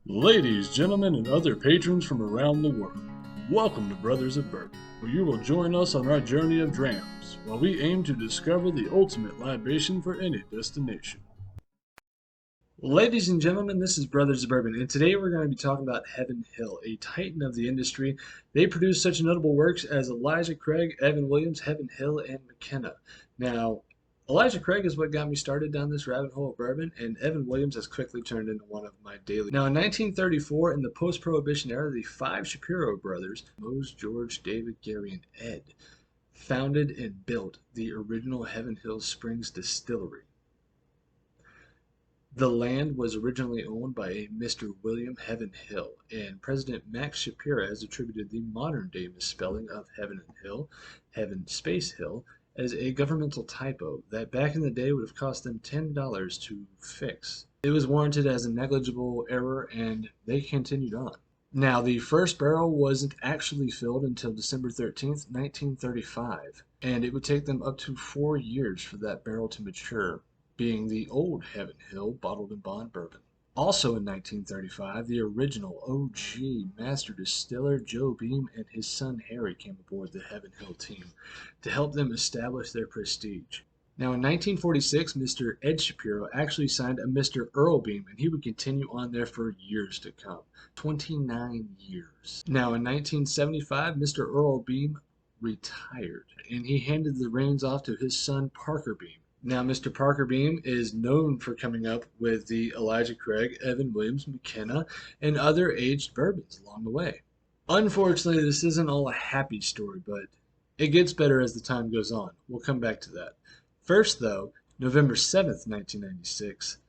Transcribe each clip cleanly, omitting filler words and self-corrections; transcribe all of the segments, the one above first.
Ladies, gentlemen, and other patrons from around the world, welcome to Brothers of Bourbon, where you will join us on our journey of drams, while we aim to discover the ultimate libation for any destination. Ladies and gentlemen, this is Brothers of Bourbon, and today we're going to be talking about Heaven Hill, a titan of the industry. They produce such notable works as Elijah Craig, Evan Williams, Heaven Hill, and McKenna. Now, Elijah Craig is what got me started down this rabbit hole of bourbon, and Evan Williams has quickly turned into one of my daily. Now, in 1934, in the post-Prohibition era, the five Shapiro brothers, Mose, George, David, Gary, and Ed, founded and built the original Heaven Hill Springs Distillery. The land was originally owned by a Mr. William Heaven Hill, and President Max Shapiro has attributed the modern-day misspelling of Heaven and Hill, Heaven Space Hill, as a governmental typo that back in the day would have cost them $10 to fix. It was warranted as a negligible error, and they continued on. Now, the first barrel wasn't actually filled until December 13th, 1935, and it would take them up to 4 years for that barrel to mature, being the old Heaven Hill bottled in bond bourbon. Also in 1935, the original OG master distiller Joe Beam and his son Harry came aboard the Heaven Hill team to help them establish their prestige. Now in 1946, Mr. Ed Shapiro actually signed a Mr. Earl Beam, and he would continue on there for years to come. 29 years. Now in 1975, Mr. Earl Beam retired, and he handed the reins off to his son Parker Beam. Now, Mr. Parker Beam is known for coming up with the Elijah Craig, Evan Williams, McKenna, and other aged bourbons along the way. Unfortunately, this isn't all a happy story, but it gets better as the time goes on. We'll come back to that. First, though, November 7th, 1996,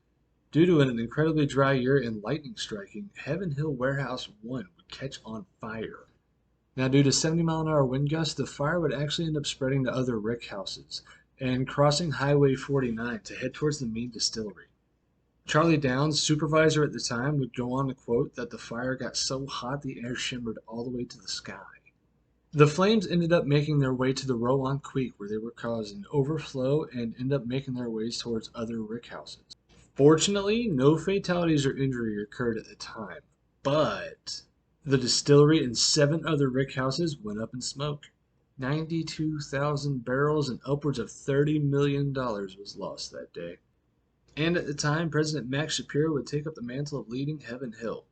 due to an incredibly dry year and lightning striking, Heaven Hill Warehouse 1 would catch on fire. Now, due to 70-mile-an-hour wind gusts, the fire would actually end up spreading to other rick houses and crossing Highway 49 to head towards the main distillery. Charlie Downs, supervisor at the time, would go on to quote that the fire got so hot the air shimmered all the way to the sky. The flames ended up making their way to the Rowan Creek, where they were causing overflow and ended up making their ways towards other rick houses. Fortunately, no fatalities or injury occurred at the time, but the distillery and 7 other rick houses went up in smoke. 92,000 barrels and upwards of $30 million was lost that day. And at the time, President Max Shapiro would take up the mantle of leading Heaven Hill.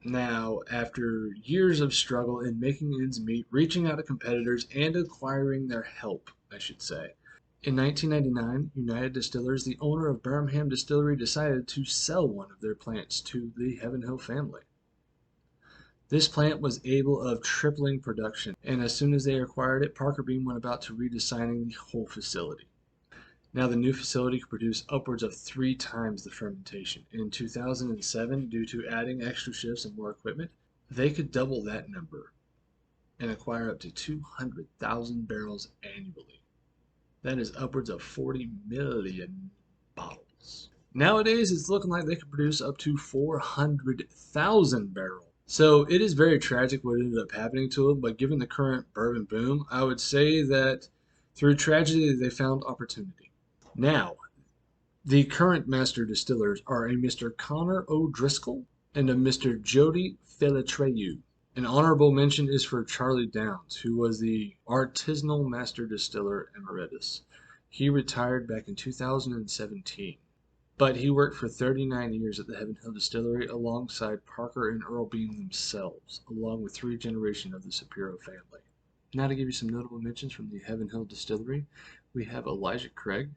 Now, after years of struggle in making ends meet, reaching out to competitors, and acquiring their help, I should say, in 1999, United Distillers, the owner of Birmingham Distillery, decided to sell one of their plants to the Heaven Hill family. This plant was able of tripling production, and as soon as they acquired it, Parker Beam went about to redesigning the whole facility. Now the new facility could produce upwards of 3 times the fermentation. In 2007, due to adding extra shifts and more equipment, they could double that number and acquire up to 200,000 barrels annually. That is upwards of 40 million bottles. Nowadays, it's looking like they could produce up to 400,000 barrels. So it is very tragic what ended up happening to them, but given the current bourbon boom, I would say that through tragedy they found opportunity. Now, the current master distillers are a Mr. Connor O'Driscoll and a Mr. Jody Felatreyu. An honorable mention is for Charlie Downs, who was the artisanal master distiller emeritus. He retired back in 2017. But he worked for 39 years at the Heaven Hill Distillery alongside Parker and Earl Beam themselves, along with 3 generations of the Shapiro family. Now to give you some notable mentions from the Heaven Hill Distillery, we have Elijah Craig,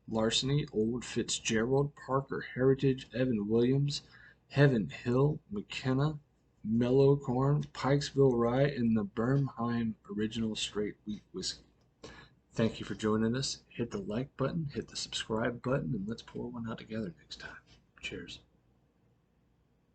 Larceny, Old Fitzgerald, Parker Heritage, Evan Williams, Heaven Hill, McKenna, Mellow Corn, Pikesville Rye, and the Birmingham Original Straight Wheat Whiskey. Thank you for joining us. Hit the like button, hit the subscribe button, and let's pour one out together next time. Cheers.